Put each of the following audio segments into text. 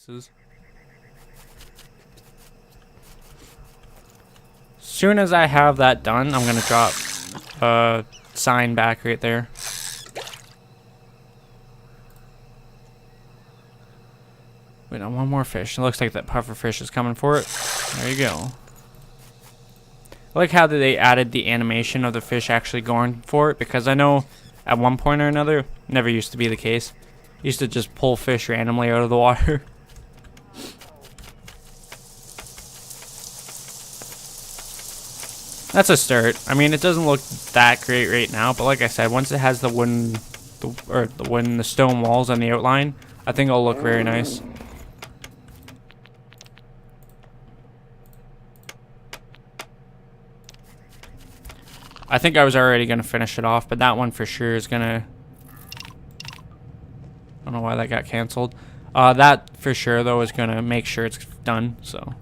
places. As soon as I have that done, I'm gonna drop a sign back right there. Wait, no, one more fish. It looks like that puffer fish is coming for it. There you go. I like how they added the animation of the fish actually going for it, because I know at one point or another, never used to be the case. Used to just pull fish randomly out of the water. That's a start. I mean, it doesn't look that great right now, but like I said, once it has the stone walls on the outline, I think it'll look very nice. I think I was already gonna finish it off, but that one for sure is gonna. I don't know why that got canceled. That for sure though is gonna make sure it's done. So.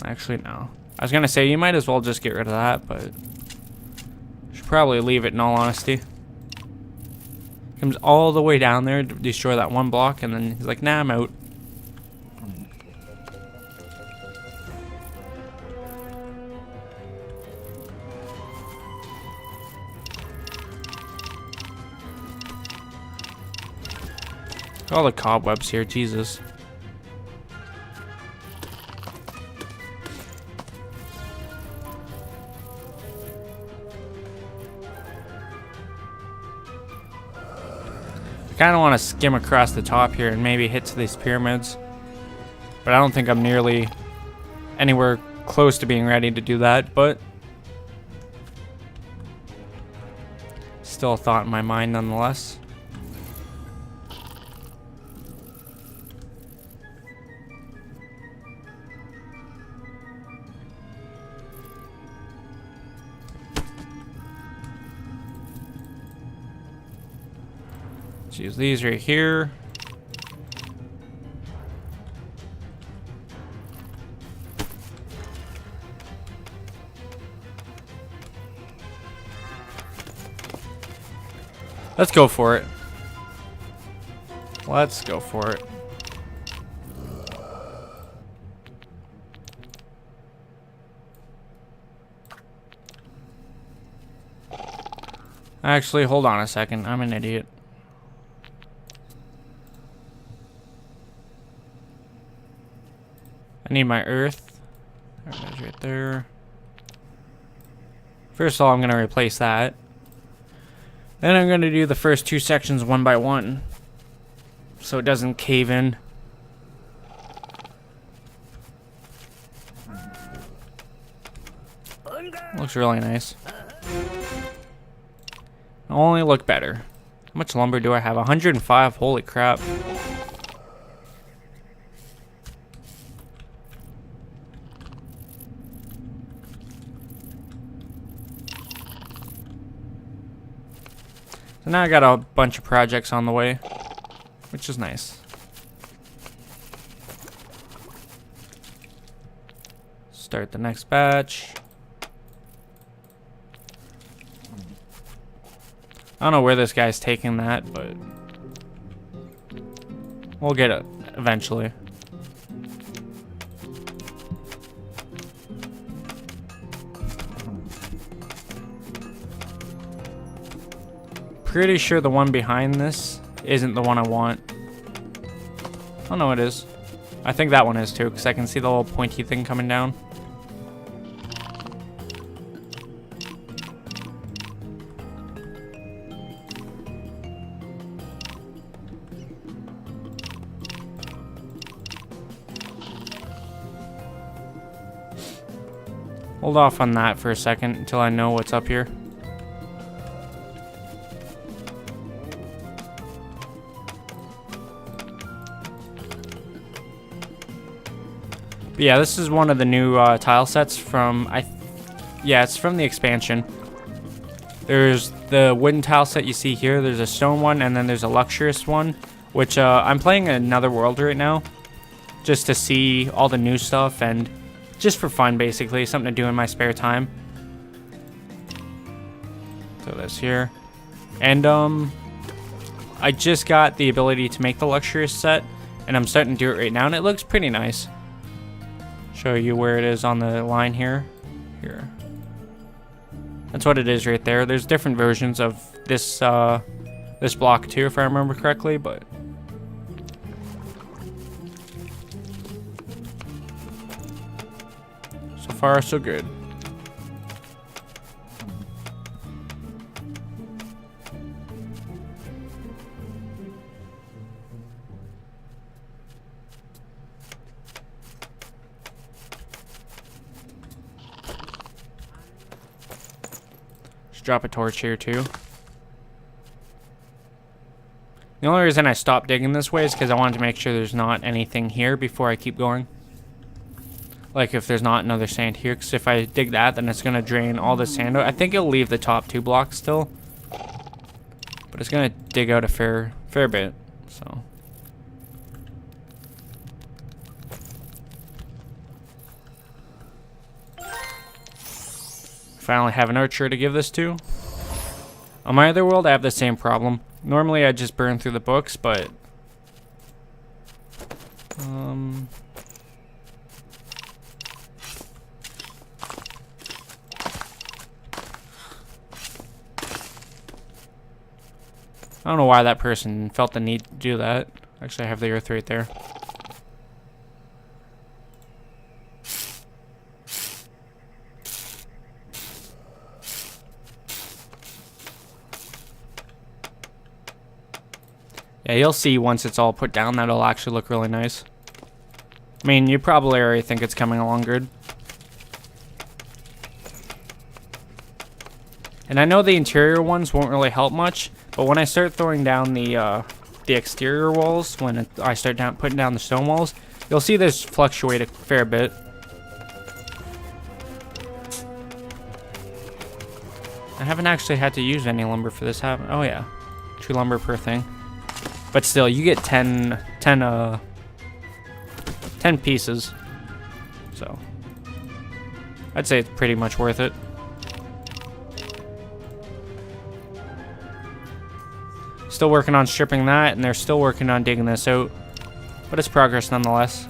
Actually, no. I was gonna say you might as well just get rid of that, but should probably leave it in all honesty. Comes all the way down there to destroy that one block, and then he's like, "Nah, I'm out." All the cobwebs here, Jesus. I kind of want to skim across the top here and maybe hit to these pyramids, but I don't think I'm nearly anywhere close to being ready to do that, but still a thought in my mind nonetheless. Use these right here. Let's go for it. Let's go for it. Actually, hold on a second. I'm an idiot. I need my earth. There it is right there. First of all, I'm going to replace that. Then I'm going to do the first two sections one by one, so it doesn't cave in. Looks really nice. Only look better. How much lumber do I have? 105. Holy crap. So now I got a bunch of projects on the way, which is nice. Start the next batch. I don't know where this guy's taking that, but we'll get it eventually. Pretty sure the one behind this isn't the one I want. Oh no, it is. I think that one is too, because I can see the little pointy thing coming down. Hold off on that for a second until I know what's up here. But yeah, this is one of the new tile sets from, yeah, it's from the expansion. There's the wooden tile set you see here, there's a stone one, and then there's a luxurious one, which I'm playing Another World right now, just to see all the new stuff, and just for fun, basically, something to do in my spare time. Throw this here. And I just got the ability to make the luxurious set, and I'm starting to do it right now, and it looks pretty nice. Show you where it is on the line here. Here. That's what it is right there. There's different versions of this this block too, if I remember correctly, but so far so good. Drop a torch here too. The only reason I stopped digging this way is because I wanted to make sure there's not anything here before I keep going. Like if there's not another sand here, because if I dig that, then it's going to drain all the sand out. I think it'll leave the top 2 blocks still, but it's going to dig out a fair bit, so. Finally have an archer to give this to. On my other world, I have the same problem. Normally, I just burn through the books, but I don't know why that person felt the need to do that. Actually, I have the earth right there. Yeah, you'll see once it's all put down, that'll actually look really nice. I mean, you probably already think it's coming along good. And I know the interior ones won't really help much, but when I start throwing down the exterior walls, when I start putting down the stone walls, you'll see this fluctuate a fair bit. I haven't actually had to use any lumber for this, have I? Oh yeah, 2 lumber per thing. But still, you get 10 pieces. So, I'd say it's pretty much worth it. Still working on stripping that, and they're still working on digging this out. But it's progress nonetheless.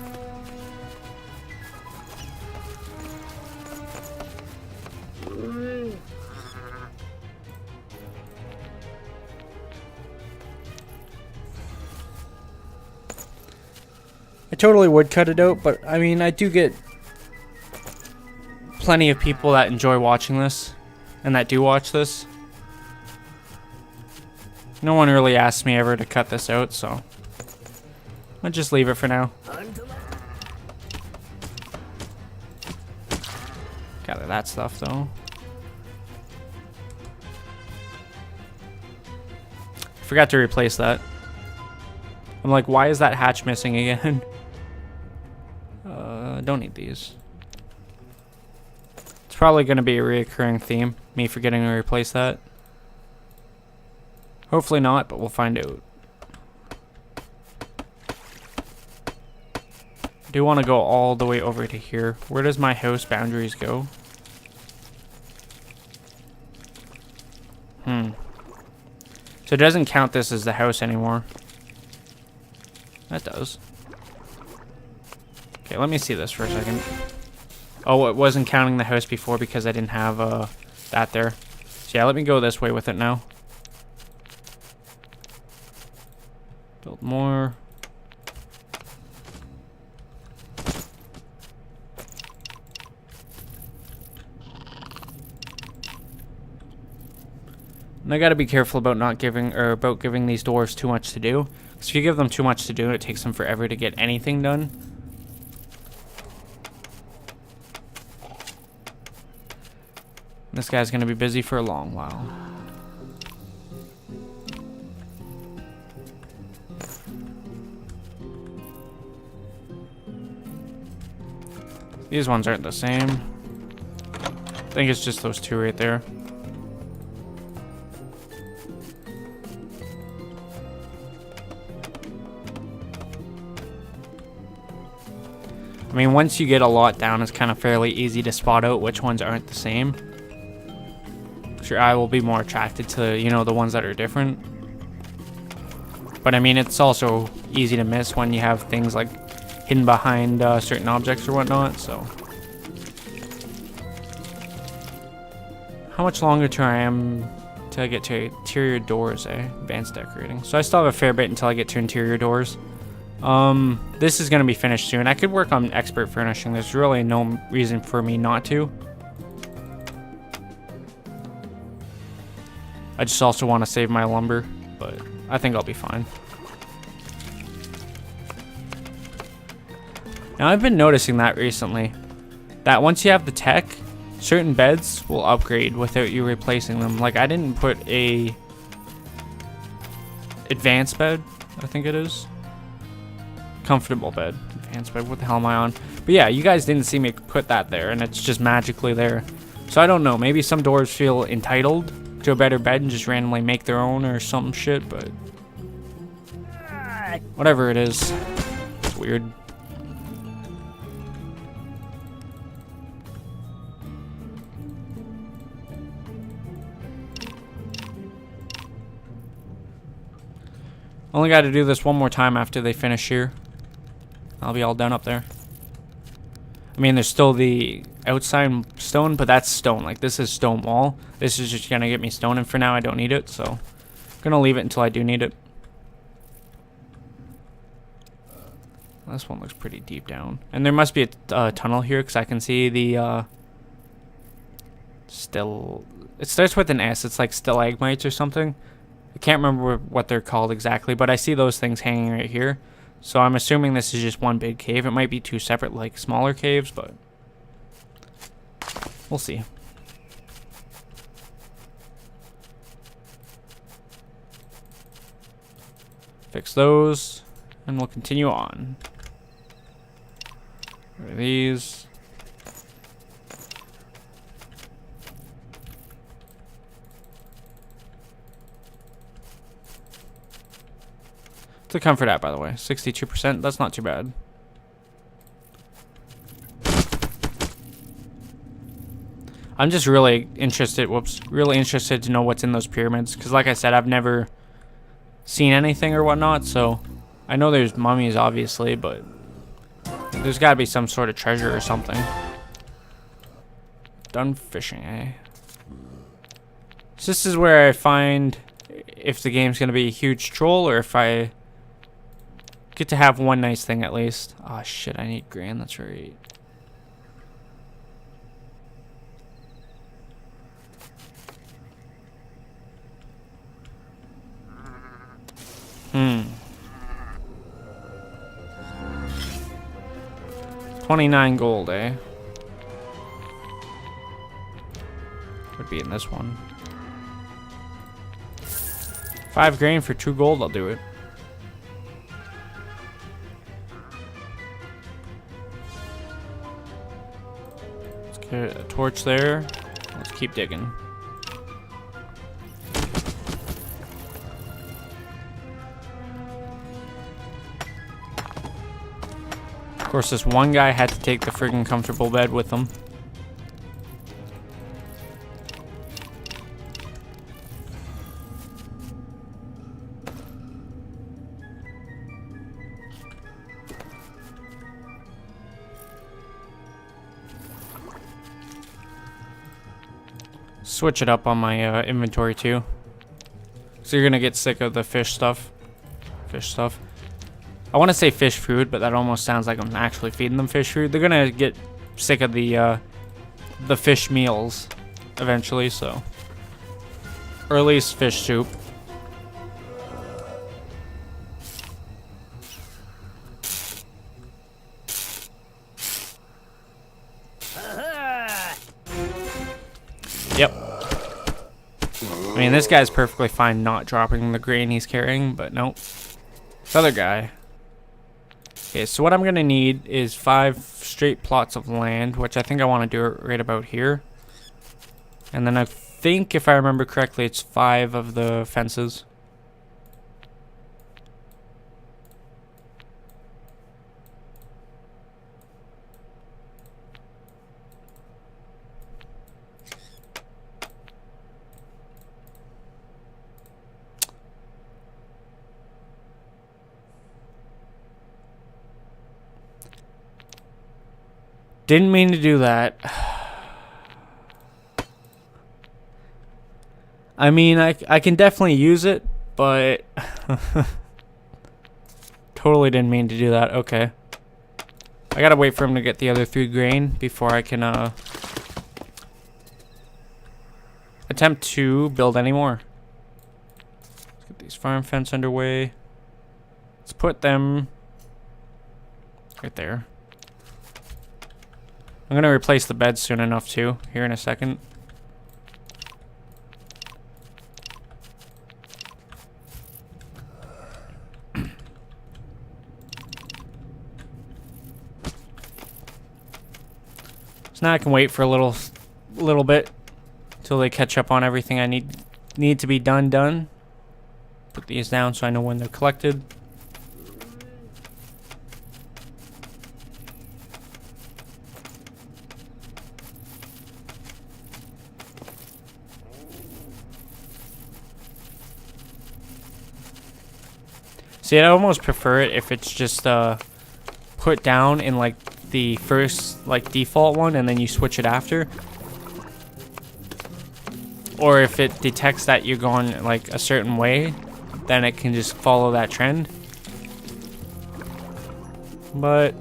I totally would cut it out, but I mean, I do get plenty of people that enjoy watching this and that do watch this. No one really asked me ever to cut this out, so I'll just leave it for now. Gather that stuff though. Forgot to replace that. I'm like, why is that hatch missing again? Don't need these. It's probably going to be a reoccurring theme, me forgetting to replace that. Hopefully not, but we'll find out. I do want to go all the way over to here. Where does my house boundaries go? So it doesn't count this as the house anymore. That does. Okay, let me see this for a second. Oh, it wasn't counting the house before because I didn't have that there. So yeah, let me go this way with it now. Build more. And I gotta be careful about not giving, or about giving these dwarves too much to do. Because if you give them too much to do, it takes them forever to get anything done. This guy's gonna be busy for a long while. These ones aren't the same. I think it's just those 2 right there. I mean, once you get a lot down, it's kind of fairly easy to spot out which ones aren't the same. your eye will be more attracted to, you know, the ones that are different. But I mean, it's also easy to miss when you have things like hidden behind certain objects or whatnot, so. How much longer till I am till I get to interior doors, Advanced decorating. So I still have a fair bit until I get to interior doors. This is gonna be finished soon. I could work on expert furnishing. There's really no reason for me not to. I just also want to save my lumber, but I think I'll be fine. Now I've been noticing that recently, that once you have the tech, certain beds will upgrade without you replacing them. Like I didn't put a advanced bed, I think it is. Comfortable bed. Advanced bed, what the hell am I on? But yeah, you guys didn't see me put that there, and it's just magically there. So I don't know, maybe some doors feel entitled to a better bed and just randomly make their own or some shit, but whatever it is, it's weird. Only got to do this one more time after they finish here. I'll be all done up there. I mean, there's still the outside stone, but that's stone. Like, this is stone wall. This is just gonna get me stone, and for now I don't need it, so I'm gonna leave it until I do need it. This one looks pretty deep down. And there must be a tunnel here, because I can see the, it starts with an S. It's like stalagmites or something. I can't remember what they're called exactly, but I see those things hanging right here. So I'm assuming this is just one big cave. It might be two separate, like, smaller caves, but we'll see. Fix those, and we'll continue on. What are these? It's a comfort app, by the way. 62%. That's not too bad. I'm just really interested. Really interested to know what's in those pyramids, because, like I said, I've never seen anything or whatnot. So I know there's mummies, obviously, but there's got to be some sort of treasure or something. Done fishing, eh? So this is where I find if the game's gonna be a huge troll or if I get to have one nice thing at least. Oh shit, I need grand, that's right. Hmm. 29 gold, eh? Would be in this one. 5 grain for 2 gold, I'll do it. Get a torch there. Let's keep digging. Of course, this one guy had to take the friggin' comfortable bed with him. Switch it up on my inventory too. So you're gonna get sick of the fish stuff. I want to say fish food, but that almost sounds like I'm actually feeding them fish food. They're gonna get sick of the fish meals eventually, so. Or at least fish soup. Yep. I mean, this guy's perfectly fine not dropping the grain he's carrying, but nope. This other guy. Okay, so what I'm going to need is 5 straight plots of land, which I think I want to do it right about here. And then I think, if I remember correctly, it's 5 of the fences. Didn't mean to do that. I mean, I can definitely use it, but totally didn't mean to do that. Okay. I gotta wait for him to get the other 3 grain before I can attempt to build any more. Let's get these farm fence underway. Let's put them right there. I'm gonna replace the bed soon enough too, here in a second. So now I can wait for a little bit till they catch up on everything I need to be done. Put these down so I know when they're collected. See, I almost prefer it if it's just put down in like the first like default one and then you switch it after. Or if it detects that you're going like a certain way, then it can just follow that trend. But,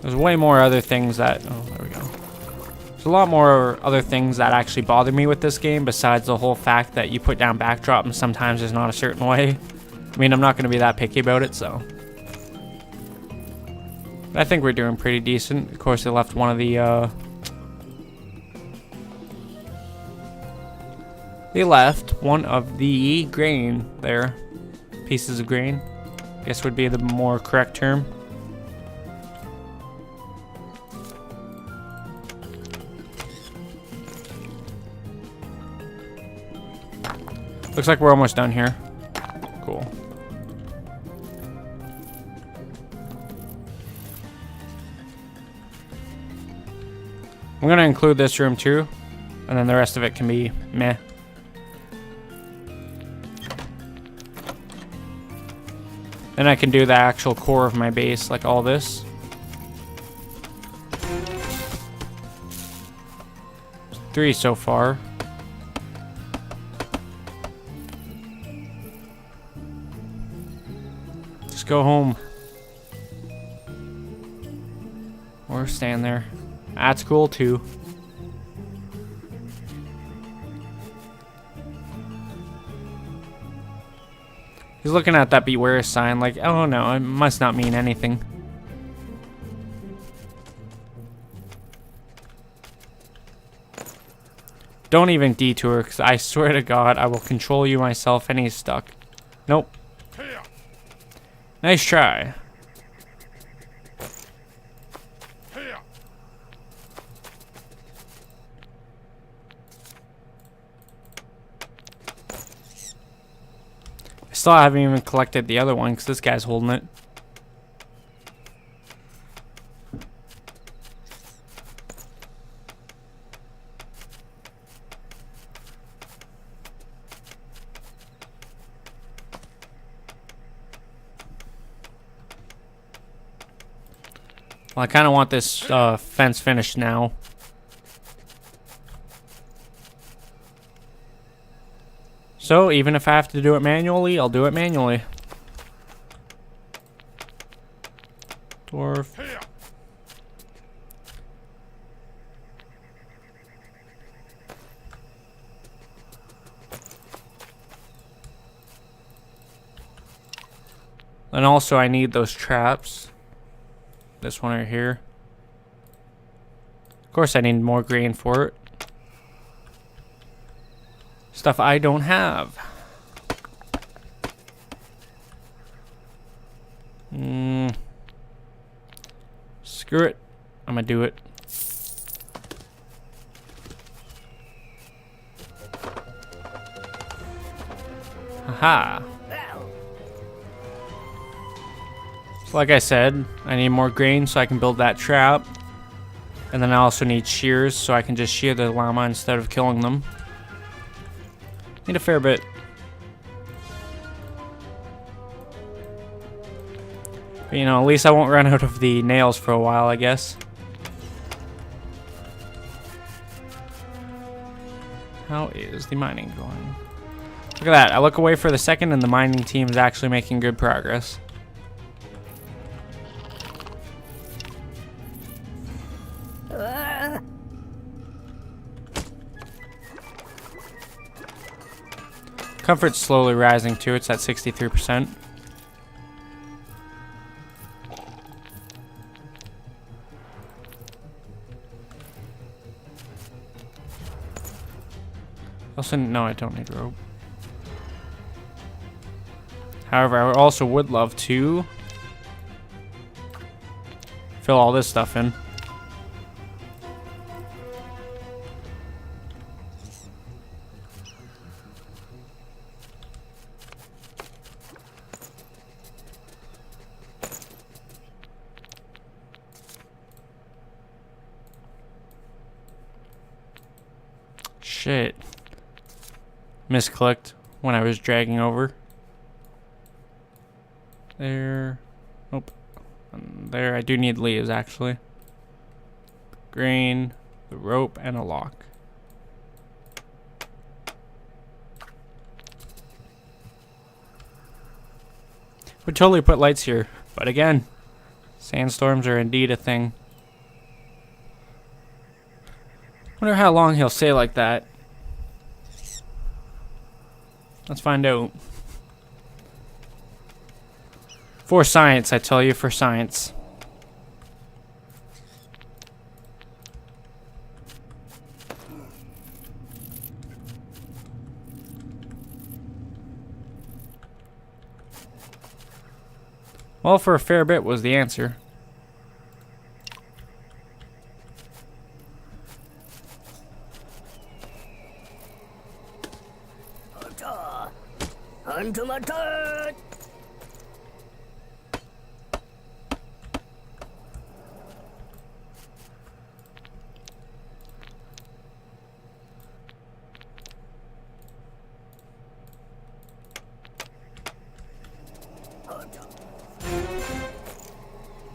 there's way more other things that, oh, there we go. There's a lot more other things that actually bother me with this game besides the whole fact that you put down backdrop and sometimes there's not a certain way. I mean, I'm not going to be that picky about it, so. I think we're doing pretty decent. Of course, they left one of the, they left one of the grain there. Pieces of grain, I guess would be the more correct term. Looks like we're almost done here. Cool. I'm gonna include this room too, and then the rest of it can be meh. Then I can do the actual core of my base, like all this. There's 3 so far. Just go home. Or stand there. That's cool too. He's looking at that beware sign like, oh no, it must not mean anything. Don't even detour, because I swear to God, I will control you myself, and he's stuck. Nope. Nice try. Still haven't even collected the other one because this guy's holding it. Well, I kind of want this fence finished now. So, even if I have to do it manually, I'll do it manually. Dwarf. And also, I need those traps. This one right here. Of course, I need more grain for it. Stuff I don't have. Screw it. I'm gonna do it. Haha. So like I said, I need more grain so I can build that trap. And then I also need shears so I can just shear the llama instead of killing them. Need a fair bit. But, you know, at least I won't run out of the nails for a while, I guess. How is the mining going? Look at that. I look away for the second and the mining team is actually making good progress. Comfort's slowly rising too. It's at 63%. Also, no, I don't need rope. However, I also would love to fill all this stuff in. Shit. Misclicked when I was dragging over. There. Nope. There, I do need leaves actually. Grain, the rope, and a lock. Would totally put lights here, but again, sandstorms are indeed a thing. Wonder how long he'll stay like that. Let's find out. For science, I tell you, for science. Well, for a fair bit was the answer.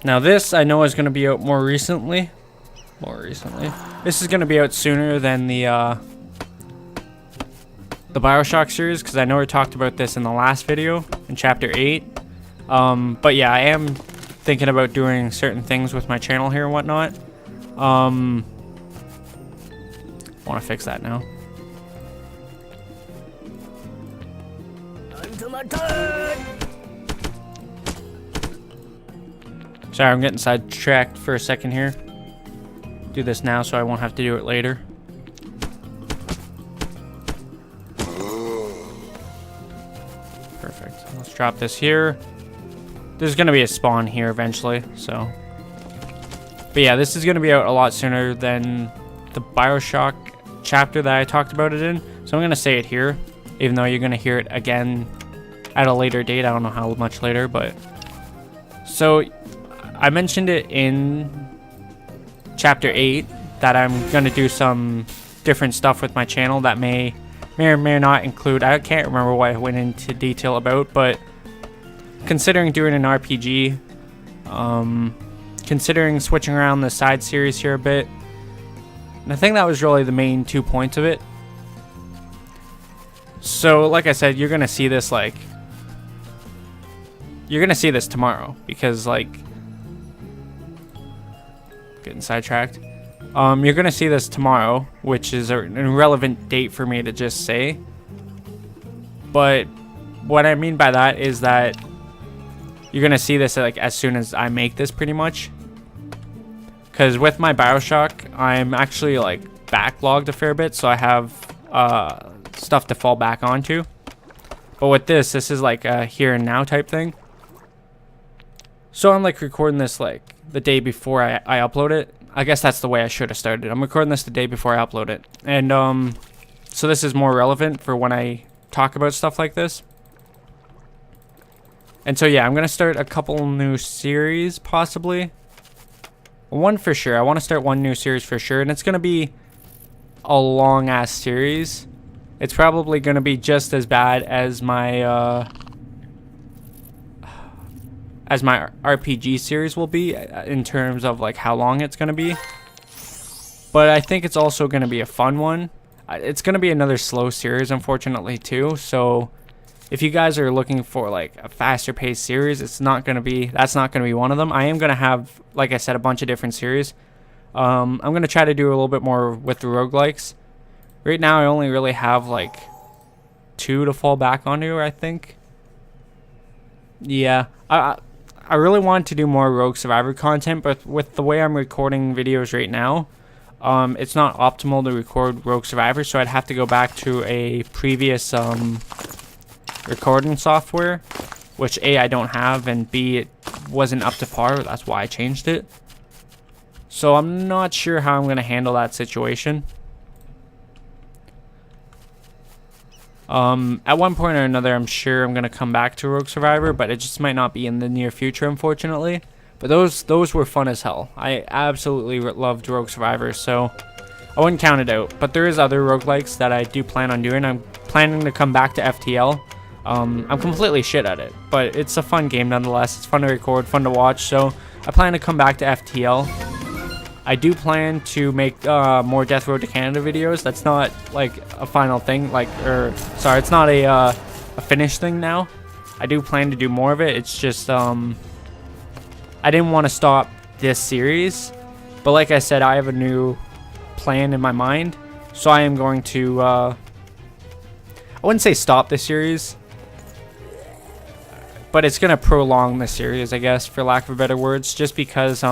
Now this I know is going to be out more recently. This is going to be out sooner than the BioShock series, because I know we talked about this in the last video in chapter 8. But yeah, I am thinking about doing certain things with my channel here and whatnot. I want to fix that now. Sorry, I'm getting sidetracked for a second here. Do this now so I won't have to do it later. Perfect. Let's drop this here. There's going to be a spawn here eventually, so. But yeah, this is going to be out a lot sooner than the BioShock chapter that I talked about it in. So I'm going to say it here, even though you're going to hear it again at a later date. I don't know how much later, but. So I mentioned it in chapter 8 that I'm going to do some different stuff with my channel that may or may not include, I can't remember what I went into detail about, but considering doing an RPG, considering switching around the side series here a bit, and I think that was really the main 2 points of it. So like I said, you're going to see this tomorrow, because getting sidetracked. You're gonna see this tomorrow, which is an irrelevant date for me to just say. But what I mean by that is that you're gonna see this as soon as I make this, pretty much. Because with my BioShock, I'm actually backlogged a fair bit, so I have stuff to fall back onto. But with this is a here and now type thing. So I'm recording this the day before I upload it. I guess that's the way I should have started. I'm recording this the day before I upload it. And so this is more relevant for when I talk about stuff like this. And so yeah, I'm going to start a couple new series possibly. One for sure. I want to start one new series for sure. And it's going to be a long ass series. It's probably going to be just as bad as my as my RPG series will be in terms of like how long it's going to be. But I think it's also going to be a fun one. It's going to be another slow series, unfortunately, too. So if you guys are looking for like a faster paced series, that's not going to be one of them. I am going to have, like I said, a bunch of different series. I'm going to try to do a little bit more with the roguelikes. Right now, I only really have like 2 to fall back onto, I think. Yeah, I really want to do more Rogue Survivor content, but with the way I'm recording videos right now, it's not optimal to record Rogue Survivor, so I'd have to go back to a previous recording software, which A, I don't have, and B, it wasn't up to par. That's why I changed it. So I'm not sure how I'm going to handle that situation. At one point or another, I'm sure I'm going to come back to Rogue Survivor, but it just might not be in the near future, unfortunately. But those were fun as hell. I absolutely loved Rogue Survivor, so I wouldn't count it out. But there is other roguelikes that I do plan on doing. I'm planning to come back to FTL. I'm completely shit at it, but it's a fun game nonetheless. It's fun to record, fun to watch, so I plan to come back to FTL. I do plan to make more Death Road to Canada videos. That's not like a final thing, it's not a finished thing now. I do plan to do more of it. It's just I didn't want to stop this series, but like I said, I have a new plan in my mind, so I am going to I wouldn't say stop the series, but it's gonna prolong the series, I guess, for lack of better words, just because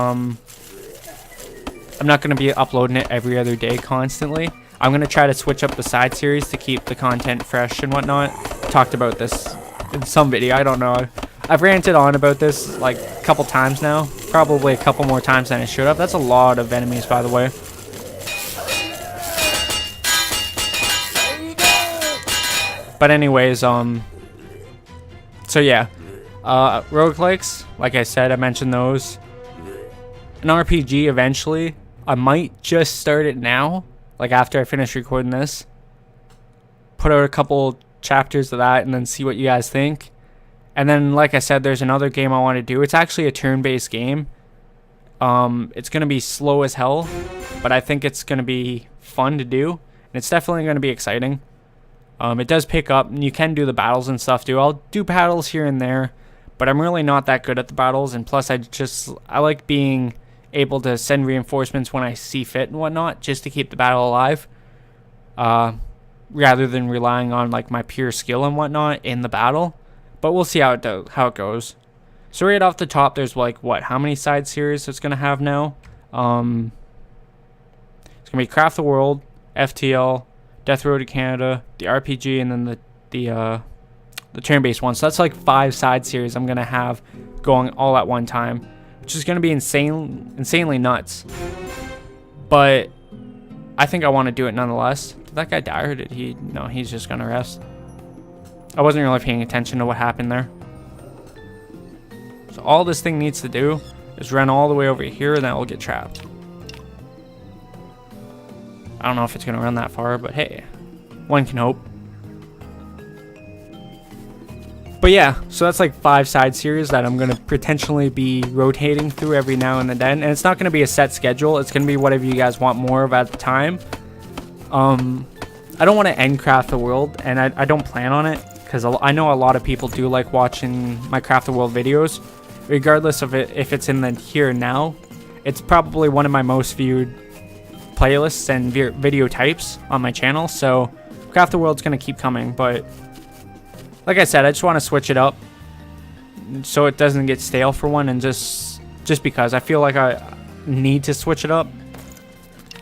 I'm not going to be uploading it every other day constantly. I'm going to try to switch up the side series to keep the content fresh and whatnot. Talked about this in some video, I don't know. I've ranted on about this like a couple times now. Probably a couple more times than I should have. That's a lot of enemies, by the way. But anyways, so yeah. Roguelikes, like I said, I mentioned those. An RPG eventually. I might just start it now, like after I finish recording this. Put out a couple chapters of that and then see what you guys think. And then, like I said, there's another game I want to do. It's actually a turn-based game. It's going to be slow as hell, but I think it's going to be fun to do. And it's definitely going to be exciting. It does pick up, and you can do the battles and stuff too. I'll do battles here and there, but I'm really not that good at the battles. And plus, I like being able to send reinforcements when I see fit and whatnot, just to keep the battle alive, rather than relying on like my pure skill and whatnot in the battle. But we'll see how it goes. So right off the top, there's like how many side series it's gonna have now? It's gonna be Craft the World, FTL, Death Road to Canada, the RPG, and then the turn-based one. So that's like 5 side series I'm gonna have going all at one time, which is going to be insanely nuts. But I think I want to do it nonetheless. Did that guy die, or did he? No, he's just going to rest. I wasn't really paying attention to what happened there. So all this thing needs to do is run all the way over here, and then it'll get trapped. I don't know if it's going to run that far, but hey, one can hope. But yeah, so that's like 5 side series that I'm going to potentially be rotating through every now and then. And it's not going to be a set schedule. It's going to be whatever you guys want more of at the time. I don't want to end Craft the World, and I don't plan on it, because I know a lot of people do like watching my Craft the World videos. Regardless of it, if it's in the here and now, it's probably one of my most viewed playlists and video types on my channel. So Craft the World's going to keep coming, but like I said, I just want to switch it up so it doesn't get stale for one, and just because I feel like I need to switch it up,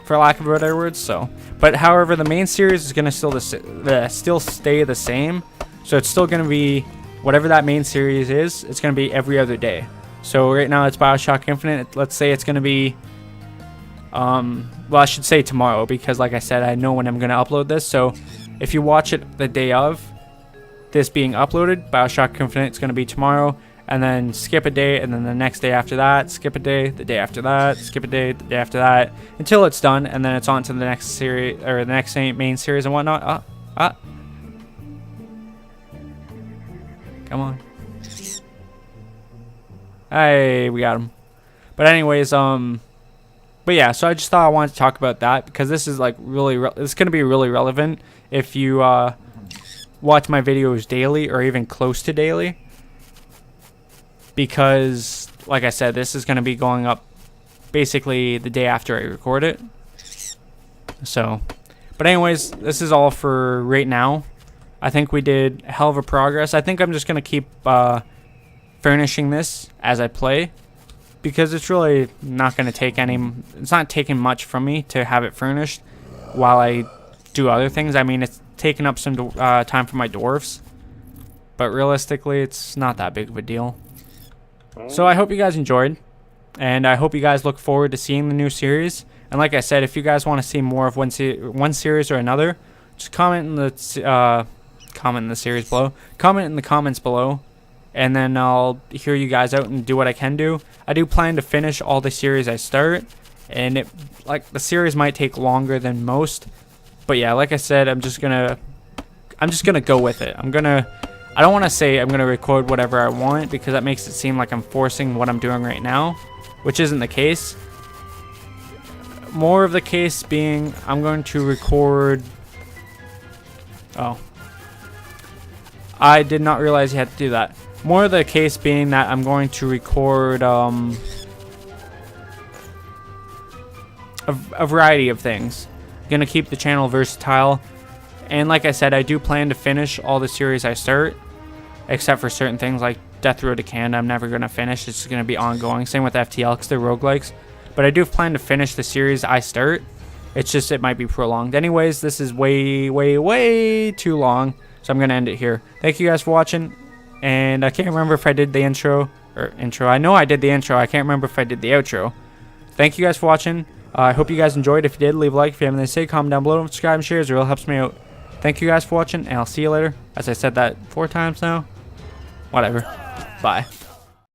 for lack of better words. So, but however, the main series is going to still stay the same. So it's still going to be whatever that main series is. It's going to be every other day. So right now it's BioShock Infinite. Let's say it's going to be well, I should say tomorrow, because like I said, I know when I'm going to upload this. So if you watch it the day of this being uploaded, BioShock Infinite, it's going to be tomorrow, and then skip a day, and then the next day after that, skip a day, the day after that, skip a day, the day after that, until it's done, and then it's on to the next series, or the next main series and whatnot. Come on. Hey, we got him. But anyways, but yeah, so I just thought I wanted to talk about that because this is like really, it's gonna be really relevant if you watch my videos daily or even close to daily. Because, like I said, this is gonna be going up basically the day after I record it. So, but anyways, this is all for right now. I think we did a hell of a progress. I think I'm just gonna keep furnishing this as I play, because it's really not gonna take it's not taking much from me to have it furnished while I do other things. I mean, it's taking up some time for my dwarves, but realistically, it's not that big of a deal. So I hope you guys enjoyed, and I hope you guys look forward to seeing the new series. And like I said, if you guys want to see more of one series or another, just comment in the series below. Comment in the comments below, and then I'll hear you guys out and do what I can do. I do plan to finish all the series I start, and the series might take longer than most. But yeah, like I said, I'm just gonna go with it. I don't want to say I'm gonna record whatever I want, because that makes it seem like I'm forcing what I'm doing right now, which isn't the case. More of the case being, I'm going to record. Oh, I did not realize you had to do that. More of the case being that I'm going to record a variety of things. I'm gonna keep the channel versatile, and like I said, I do plan to finish all the series I start, except for certain things like Death Road to Canada. I'm never gonna finish. It's gonna be ongoing. Same with FTL, because they're roguelikes. But I do plan to finish the series I start. It's just, it might be prolonged. Anyways, this is way, way, way too long, so I'm gonna end it here. Thank you guys for watching, and I can't remember if I did the intro. I know I did the intro. I can't remember if I did the outro. Thank you guys for watching. I hope you guys enjoyed. If you did, leave a like. If you have anything to say, comment down below. Subscribe and share. It really helps me out. Thank you guys for watching, and I'll see you later. As I said that 4 times now. Whatever. Bye.